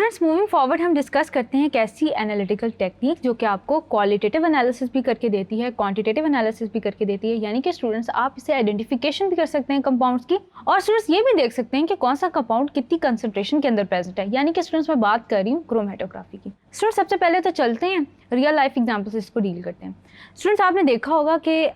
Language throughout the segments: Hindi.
स्टूडेंट्स मूविंग फॉरवर्ड हम डिस्कस करते हैं कैसी एनालिटिकल टेक्निक जो कि आपको क्वालिटेटिव एनालिसिस भी करके देती है, क्वांटिटेटिव एनालिसिस भी करके देती है। यानी कि स्टूडेंट्स आप इसे आइडेंटिफिकेशन भी कर सकते हैं कंपाउंड्स की, और स्टूडेंट्स ये भी देख सकते हैं कि कौन सा कंपाउंड कितनी कंसंट्रेशन के अंदर प्रेजेंट है। यानी कि स्टूडेंट्स मैं बात कर रही हूँ क्रोमेटोग्राफी की। स्टूडेंट्स सबसे पहले तो चलते हैं रियल लाइफ एग्जाम्पल्स इसको डील करते हैं। स्टूडेंट्स आपने देखा होगा कि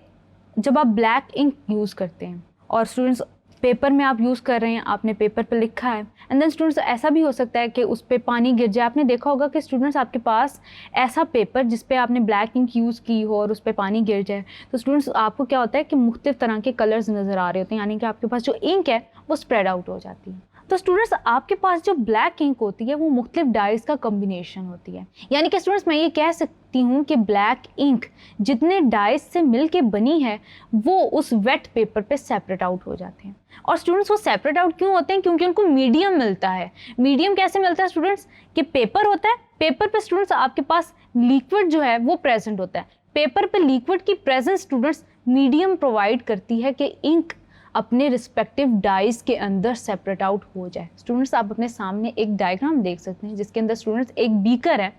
जब आप ब्लैक इंक यूज़ करते हैं और स्टूडेंट्स पेपर में आप यूज़ कर रहे हैं, आपने पेपर पे लिखा है एंड देन स्टूडेंट्स ऐसा भी हो सकता है कि उस पर पानी गिर जाए। आपने देखा होगा कि स्टूडेंट्स आपके पास ऐसा पेपर जिस पे आपने ब्लैक इंक यूज़ की हो और उस पर पानी गिर जाए, तो स्टूडेंट्स आपको क्या होता है कि मुख्तलिफ तरह के कलर्स नज़र आ रहे होते हैं, यानी कि आपके पास जो इंक है वो स्प्रेड आउट हो जाती है। तो स्टूडेंट्स आपके पास जो ब्लैक इंक होती है वो मुख्तलिफ डाइज का कम्बिनेशन होती है। यानी कि स्टूडेंट्स मैं ये कह सकती हूँ कि ब्लैक इंक जितने डाइज से मिल के बनी है वो उस वेट पेपर पे सेपरेट आउट हो जाते हैं। और स्टूडेंट्स वो सेपरेट आउट क्यों होते हैं? क्योंकि उनको मीडियम मिलता है। मीडियम कैसे मिलता है स्टूडेंट्स? कि पेपर होता है, पेपर पे स्टूडेंट्स आपके पास लिक्विड जो है वो प्रेजेंट होता है। पेपर पे लिक्विड की प्रेजेंस स्टूडेंट्स मीडियम प्रोवाइड करती है कि इंक अपने रिस्पेक्टिव डाइज के अंदर सेपरेट आउट हो जाए। स्टूडेंट्स आप अपने सामने एक डायग्राम देख सकते हैं जिसके अंदर स्टूडेंट्स एक बीकर है।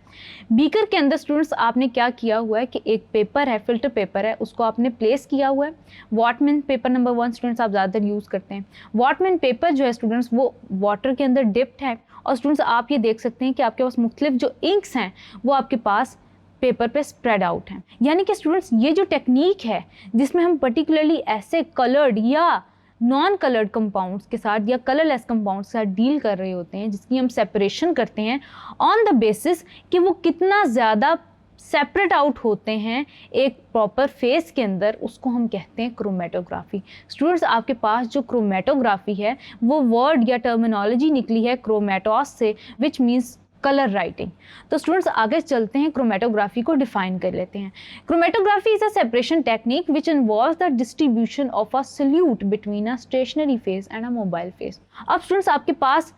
बीकर के अंदर स्टूडेंट्स आपने क्या किया हुआ है कि एक पेपर है, फिल्टर पेपर है, उसको आपने प्लेस किया हुआ है। वॉटमैन पेपर नंबर 1 स्टूडेंट्स आप ज़्यादातर यूज़ करते हैं। वॉटमैन पेपर जो है स्टूडेंट्स वो वाटर के अंदर डिप्ड है और स्टूडेंट्स आप ये देख सकते हैं कि आपके पास मुख्तलिफ जो इंक्स हैं वो आपके पास पेपर पे स्प्रेड आउट हैं। यानी कि स्टूडेंट्स ये जो टेक्निक है जिसमें हम पर्टिकुलरली ऐसे कलर्ड या नॉन कलर्ड कंपाउंड्स के साथ या कलरलेस कंपाउंड्स के साथ डील कर रहे होते हैं, जिसकी हम सेपरेशन करते हैं ऑन द बेसिस कि वो कितना ज़्यादा सेपरेट आउट होते हैं एक प्रॉपर फेस के अंदर, उसको हम कहते हैं क्रोमेटोग्राफी। स्टूडेंट्स आपके पास जो क्रोमेटोग्राफी है वो वर्ड या टर्मिनोलॉजी निकली है क्रोमेटोस से, विच मीन्स कलर राइटिंग। तो स्टूडेंट्स आगे चलते हैं, क्रोमेटोग्राफी को डिफाइन कर लेते हैं। Chromatography is a separation technique which involves the distribution of a solute between a stationery phase and a mobile phase. अब स्टूडेंट्स आपके पास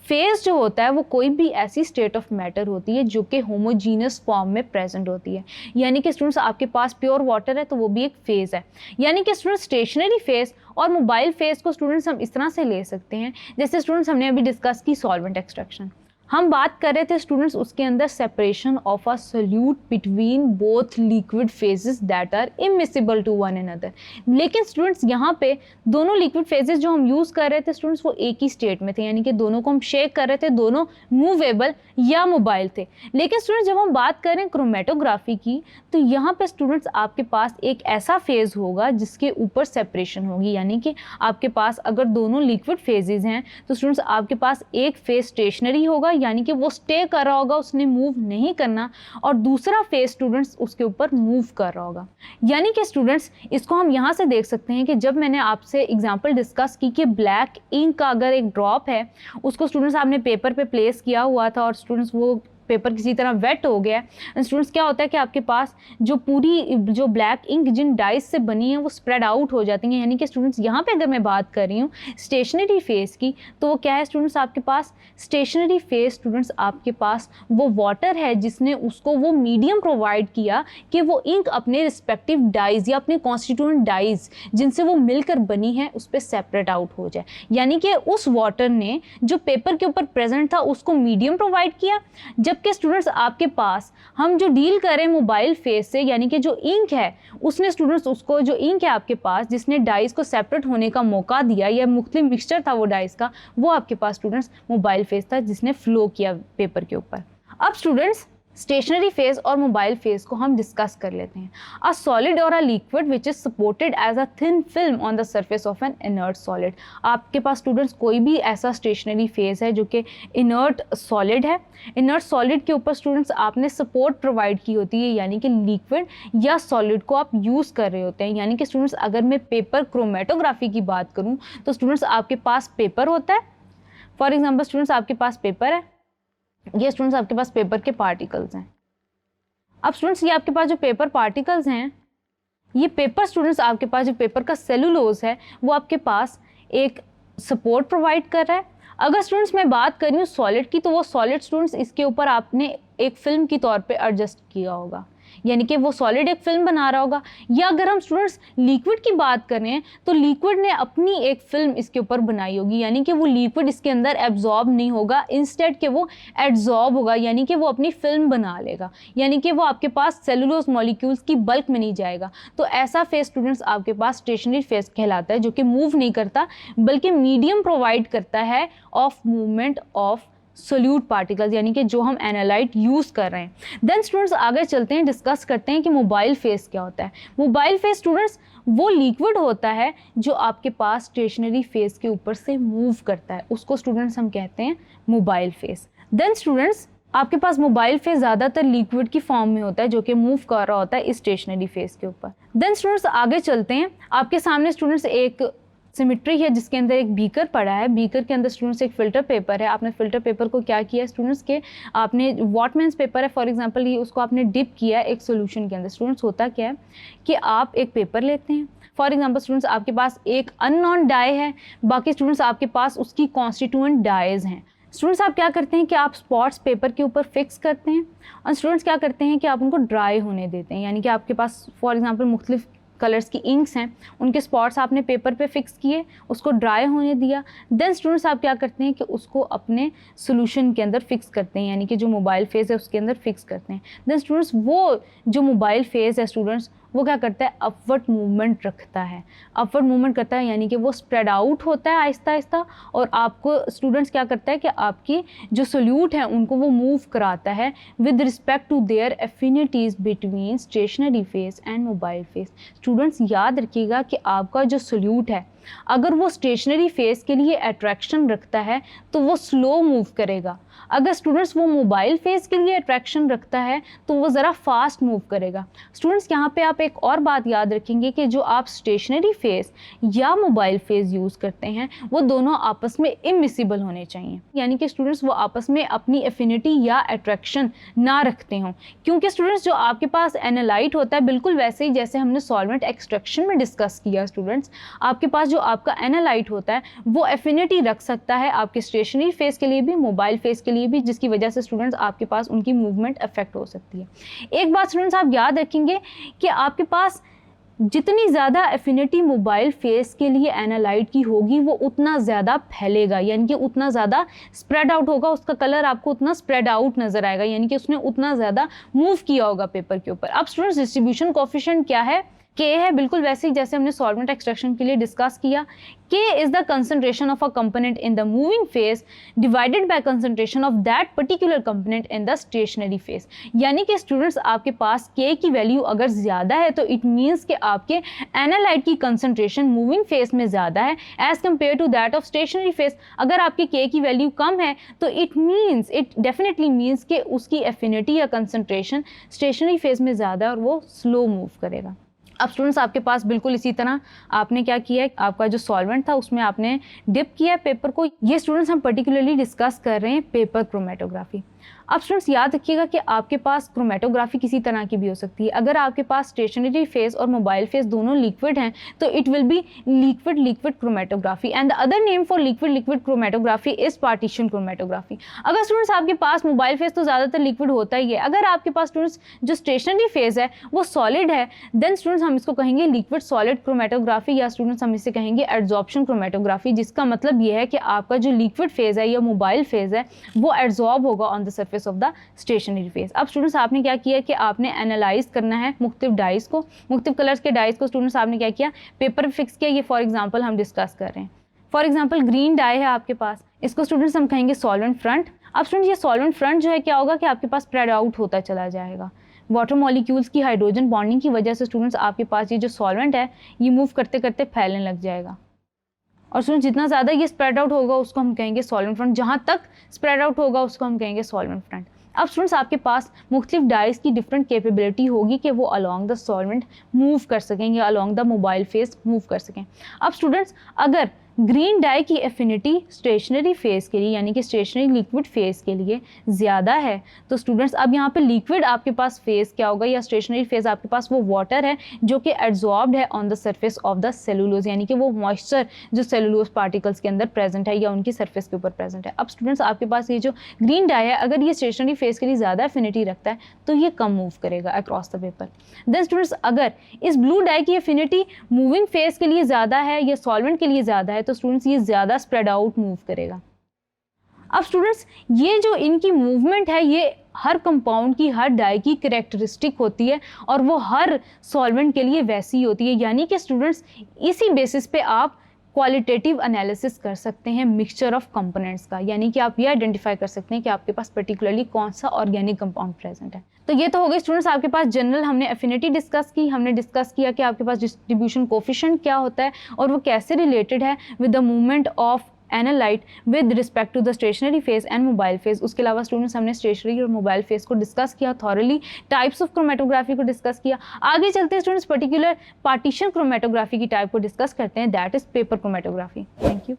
फेज जो होता है वो कोई भी ऐसी स्टेट ऑफ मैटर होती है जो कि होमोजीनियस फॉर्म में प्रेजेंट होती है। यानी कि स्टूडेंट्स आपके पास प्योर वाटर है तो वो भी एक फेज है। यानी कि स्टूडेंट्स स्टेशनरी फेज और मोबाइल फेज को स्टूडेंट्स हम इस तरह से ले सकते हैं जैसे स्टूडेंट्स हमने अभी डिस्कस की सॉल्वेंट एक्सट्रैक्शन। हम बात कर रहे थे स्टूडेंट्स उसके अंदर separation of a solute between both liquid phases that are immiscible to one another. लेकिन स्टूडेंट्स यहाँ पे दोनों लिक्विड फेजेस जो हम यूज़ कर रहे थे स्टूडेंट्स वो एक ही स्टेट में थे, यानी कि दोनों को हम शेक कर रहे थे, दोनों मूवेबल या मोबाइल थे। लेकिन स्टूडेंट्स जब हम बात करें क्रोमेटोग्राफी की तो यहाँ पे स्टूडेंट्स आपके पास एक ऐसा फेज होगा जिसके ऊपर सेपरेशन होगी। यानी कि आपके पास अगर दोनों लिक्विड फेजेस हैं तो स्टूडेंट्स आपके पास एक फेज स्टेशनरी होगा, यानी कि वो स्टे कर रहा होगा, उसने मूव नहीं करना, और दूसरा फेज स्टूडेंट्स उसके ऊपर मूव कर रहा होगा। यानी कि स्टूडेंट्स इसको हम यहाँ से देख सकते हैं कि जब मैंने आपसे एग्जांपल डिस्कस की कि ब्लैक इंक का अगर एक ड्रॉप है उसको स्टूडेंट्स आपने पेपर पे प्लेस किया हुआ था और स्टूडेंट्स वो पेपर किसी तरह वेट हो गया है, स्टूडेंट्स क्या होता है कि आपके पास जो पूरी जो ब्लैक इंक जिन डाइस से बनी है वो स्प्रेड आउट हो जाती हैं। यानी कि स्टूडेंट्स यहाँ पे अगर मैं बात कर रही हूँ स्टेशनरी फेज की तो वो क्या है स्टूडेंट्स आपके पास स्टेशनरी फेज स्टूडेंट्स आपके पास वो वाटर है जिसने उसको वो मीडियम प्रोवाइड किया कि वो इंक अपने रिस्पेक्टिव डाइज या अपने कॉन्स्टिट्यूएंट डाइज जिनसे वो मिलकर बनी है उस पर सेपरेट आउट हो जाए। यानी कि उस वाटर ने जो पेपर के ऊपर प्रेजेंट था उसको मीडियम प्रोवाइड किया, जबकि स्टूडेंट्स आपके पास हम जो डील करें मोबाइल फेज से, यानी कि जो इंक है उसने स्टूडेंट्स उसको जो इंक है आपके पास जिसने डाइज को सेपरेट होने का मौका दिया या मुख्तलिफ मिक्सचर था वो डाइज का, वो आपके पास स्टूडेंट्स मोबाइल फेज था जिसने फ्लो किया पेपर के ऊपर। अब स्टूडेंट्स स्टेशनरी फेज और मोबाइल फेज को हम डिस्कस कर लेते हैं। अ सॉलिड और a liquid which is supported as a thin film on the surface of an inert solid. आपके पास स्टूडेंट्स कोई भी ऐसा स्टेशनरी फेज है जो कि इनर्ट सॉलिड है, इनर्ट सॉलिड के ऊपर स्टूडेंट्स आपने सपोर्ट प्रोवाइड की होती है, यानी कि लिक्विड या सॉलिड को आप यूज़ कर रहे होते हैं। यानी कि स्टूडेंट्स अगर मैं पेपर क्रोमेटोग्राफी की बात करूँ तो स्टूडेंट्स आपके पास पेपर होता है, फॉर एग्जाम्पल स्टूडेंट्स आपके पास पेपर है, ये स्टूडेंट्स आपके पास पेपर के पार्टिकल्स हैं। अब स्टूडेंट्स ये आपके पास जो पेपर पार्टिकल्स हैं, ये पेपर स्टूडेंट्स आपके पास जो पेपर का सेलुलोज है वो आपके पास एक सपोर्ट प्रोवाइड कर रहा है। अगर स्टूडेंट्स मैं बात करी हूँ सॉलिड की तो वो सॉलिड स्टूडेंट्स इसके ऊपर आपने एक फिल्म की तौर पे एडजस्ट किया होगा। यानी कि वो सॉलिड एक फिल्म बना रहा होगा, या अगर हम स्टूडेंट्स लिक्विड की बात करें तो लिक्विड ने अपनी एक फिल्म इसके ऊपर बनाई होगी, यानी कि वो लिक्विड इसके अंदर एब्जॉर्ब नहीं होगा, इंस्टेड के वो एड्जॉर्ब होगा, यानी कि वो अपनी फिल्म बना लेगा, यानी कि वो आपके पास सेलुलोज मॉलिक्यूल्स की बल्क में नहीं जाएगा। तो ऐसा फेज स्टूडेंट्स आपके पास स्टेशनरी फेज कहलाता है, जो कि मूव नहीं करता बल्कि मीडियम प्रोवाइड करता है of movement of solute particles, यानी कि जो हम एनालाइट यूज़ कर रहे हैं। देन स्टूडेंट्स आगे चलते हैं, डिस्कस करते हैं कि मोबाइल फेज क्या होता है। मोबाइल फेज स्टूडेंट्स वो लिक्विड होता है जो आपके पास स्टेशनरी फेज के ऊपर से मूव करता है, उसको स्टूडेंट्स हम कहते हैं मोबाइल फेज। देन स्टूडेंट्स आपके पास मोबाइल फेज ज़्यादातर लिक्विड की फॉर्म में होता है जो कि मूव कर रहा होता है इस स्टेशनरी फेज के ऊपर। देन स्टूडेंट्स आगे चलते हैं, आपके सामने स्टूडेंट्स एक सिमेट्री है जिसके अंदर एक बीकर पड़ा है, बीकर के अंदर स्टूडेंट्स एक फ़िल्टर पेपर है। आपने फ़िल्टर पेपर को क्या किया स्टूडेंट्स के, आपने वॉटमैन्स पेपर है फॉर एग्जांपल, ये उसको आपने डिप किया है एक सोल्यूशन के अंदर। स्टूडेंट्स होता क्या है कि आप एक पेपर लेते हैं, फॉर एग्जांपल स्टूडेंट्स आपके पास एक अननोन डाई है, बाकी स्टूडेंट्स आपके पास उसकी कॉन्स्टिट्यूएंट डाइज हैं। स्टूडेंट्स आप क्या करते हैं कि आप स्पॉट्स पेपर के ऊपर फिक्स करते हैं, और स्टूडेंट्स क्या करते हैं कि आप उनको ड्राई होने देते हैं, यानी कि आपके पास फॉर एग्जांपल मुख्तलिफ कलर्स की इंक्स हैं, उनके स्पॉट्स आपने पेपर पे फिक्स किए, उसको ड्राई होने दिया। देन स्टूडेंट्स आप क्या करते हैं कि उसको अपने सोल्यूशन के अंदर फिक्स करते हैं, यानी कि जो मोबाइल फेज़ है उसके अंदर फिक्स करते हैं। देन स्टूडेंट्स वो जो मोबाइल फेज़ है स्टूडेंट्स वो क्या करता है, अपवर्ड मूवमेंट रखता है, अपवर्ड मूवमेंट करता है, यानी कि वो स्प्रेड आउट होता है आहिस्ता आहिस्ता, और आपको स्टूडेंट्स क्या करता है कि आपकी जो सोल्यूट हैं उनको वो मूव कराता है with respect to their affinities between stationary phase and mobile phase. Students याद रखिएगा कि आपका जो सोल्यूट है अगर वो स्टेशनरी फेज के लिए अट्रैक्शन रखता है तो वो स्लो मूव करेगा, अगर स्टूडेंट्स वो मोबाइल फेज के लिए अट्रैक्शन रखता है तो वो ज़रा फास्ट मूव करेगा। स्टूडेंट्स यहाँ पे आप एक और बात याद रखेंगे कि जो आप स्टेशनरी फेज या मोबाइल फेज यूज़ करते हैं वो दोनों आपस में इमिसिबल होने चाहिए, यानी कि स्टूडेंट्स वो आपस में अपनी एफिनिटी या अट्रैक्शन ना रखते हों, क्योंकि स्टूडेंट्स जो आपके पास एनालाइट होता है बिल्कुल वैसे ही जैसे हमने सॉल्वेंट एक्सट्रैक्शन में डिस्कस किया, स्टूडेंट्स आपके पास जो आपका एनालाइट होता है वो एफिनिटी रख सकता है आपके स्टेशनरी फेज के लिए भी, मोबाइल फेज के लिए भी, जिसकी वजह से स्टूडेंट्स आपके पास उनकी मूवमेंट अफेक्ट हो सकती है। एक बात स्टूडेंट्स आप याद रखेंगे कि आपके पास जितनी ज़्यादा एफिनिटी मोबाइल फेस के लिए एनालाइट की होगी वो उतना ज़्यादा फैलेगा, यानी कि उतना ज़्यादा स्प्रेड आउट होगा, उसका कलर आपको उतना स्प्रेड आउट नज़र आएगा, यानी कि उसने उतना ज़्यादा मूव किया होगा पेपर के ऊपर। अब स्टूडेंट्स डिस्ट्रीब्यूशन कोएफिशिएंट क्या है, K है, बिल्कुल वैसे ही जैसे हमने सॉल्वेंट एक्सट्रैक्शन के लिए डिस्कस किया। K is the concentration of a component in the moving phase divided by concentration of that particular component in the stationary phase। यानी कि स्टूडेंट्स आपके पास K की वैल्यू अगर ज़्यादा है तो इट मीन्स कि आपके एनालाइट की कंसंट्रेशन मूविंग फेज में ज़्यादा है as compare to that of stationary phase. अगर आपकी K की वैल्यू कम है तो इट डेफिनेटली मीन्स कि उसकी एफिनिटी या कंसंट्रेशन स्टेशनरी फेज में ज़्यादा है और वो स्लो मूव करेगा। अब स्टूडेंट्स आपके पास बिल्कुल इसी तरह आपने क्या किया है, आपका जो सॉल्वेंट था उसमें आपने डिप किया है पेपर को। ये स्टूडेंट्स हम पर्टिकुलरली डिस्कस कर रहे हैं पेपर क्रोमेटोग्राफी। अब स्टूडेंट्स याद रखिएगा कि आपके पास क्रोमेटोग्राफी किसी तरह की भी हो सकती है। अगर आपके पास स्टेशनरी फेज और मोबाइल फेज दोनों लिक्विड हैं तो it will be liquid chromatography, and the other name for liquid chromatography is partition chromatography. अगर स्टूडेंट्स आपके पास मोबाइल फेज तो ज़्यादातर लिक्विड होता ही है, अगर आपके पास स्टूडेंट्स जो स्टेशनरी फेज है वो सॉलिड है देन स्टूडेंट्स हम इसको कहेंगे लिक्विड सॉलिड क्रोमेटोग्राफी, या स्टूडेंट्स हम इसे कहेंगे एड्जॉर्प्शन क्रोमेटोग्राफी, जिसका मतलब ये है कि आपका जो लिक्विड फेज है या मोबाइल फेज है वो एड्जॉर्ब होगा on the surface of the stationary phase. अब स्टूडेंट्स आपने क्या किया कि आपने एनालाइज करना है मुख्तलिफ डाइज को, मुख्तलिफ कलर्स के डाइज को स्टूडेंट्स आपने क्या किया, पेपर पे फिक्स किया। ये फॉर एग्जांपल हम डिस्कस कर रहे हैं, फॉर एग्जांपल ग्रीन डाई है आपके पास, इसको स्टूडेंट्स हम कहेंगे सॉल्वेंट फ्रंट। अब स्टूडेंट्स ये सॉल्वेंट फ्रंट जो है क्या होगा कि आपके पास स्प्रेड आउट होता चला जाएगा, वाटर मॉलिक्यूल्स की हाइड्रोजन बॉन्डिंग की वजह से स्टूडेंट्स आपके पास ये जो सॉल्वेंट है ये मूव करते करते फैलने लग जाएगा, और स्टूडेंट जितना ज़्यादा ये स्प्रेड आउट होगा उसको हम कहेंगे सॉल्वेंट फ्रंट, जहाँ तक स्प्रेड आउट होगा उसको हम कहेंगे सॉल्वेंट फ्रंट। अब स्टूडेंट्स आपके पास मुख्तलिफ डाइज की डिफरेंट कैपेबिलिटी होगी कि वो अलॉन्ग द सॉल्वेंट मूव कर सकें या along the mobile phase move कर सकें। अब स्टूडेंट्स अगर ग्रीन डाई की एफिनिटी स्टेशनरी फेज के लिए यानी कि स्टेशनरी लिक्विड फेज के लिए ज़्यादा है, तो स्टूडेंट्स अब यहाँ पे लिक्विड आपके पास फेज क्या होगा या स्टेशनरी फेज आपके पास वो वाटर है जो कि एब्जॉर्ब्ड है on the surface of the cellulose, यानी कि वो मॉइस्चर जो सेलुलोज पार्टिकल्स के अंदर प्रेजेंट है या उनकी सरफेस के ऊपर प्रेजेंट है। अब स्टूडेंट्स आपके पास ये जो ग्रीन डाई है अगर ये स्टेशनरी फेज के लिए ज़्यादा एफिनिटी रखता है तो ये कम मूव करेगा across the paper. Then students अगर इस ब्लू डाई की एफिनिटी मूविंग फेज के लिए ज़्यादा है या सॉल्वेंट के लिए ज़्यादा है तो स्टूडेंट्स ये ज़्यादा स्प्रेड आउट मूव करेगा। अब स्टूडेंट्स ये जो इनकी मूवमेंट है ये हर कंपाउंड की, हर डाई की कैरेक्टरिस्टिक होती है और वो हर सॉल्वेंट के लिए वैसी होती है, यानी कि स्टूडेंट्स इसी बेसिस पे आप क्वालिटेटिव एनालिसिस कर सकते हैं मिक्सचर ऑफ कंपोनेंट्स का, यानी कि आप ये आइडेंटिफाई कर सकते हैं कि आपके पास पर्टिकुलरली कौन सा ऑर्गेनिक कंपाउंड प्रेजेंट है। तो ये तो हो गई स्टूडेंट्स आपके पास जनरल, हमने एफिनिटी डिस्कस की, हमने डिस्कस किया कि आपके पास डिस्ट्रीब्यूशन कोफिशिएंट क्या होता है और वो कैसे रिलेटेड है with the movement of analyte with respect to the stationary phase and mobile phase. उसके अलावा स्टूडेंट्स हमने स्टेशनरी और मोबाइल फेज को डिस्कस किया थॉरली, टाइप्स ऑफ क्रोमेटोग्राफी को डिस्कस किया। आगे चलते हैं स्टूडेंट्स पर्टिकुलर पार्टीशन क्रोमेटोग्राफी की टाइप को डिस्कस करते हैं, that is paper chromatography. Thank you.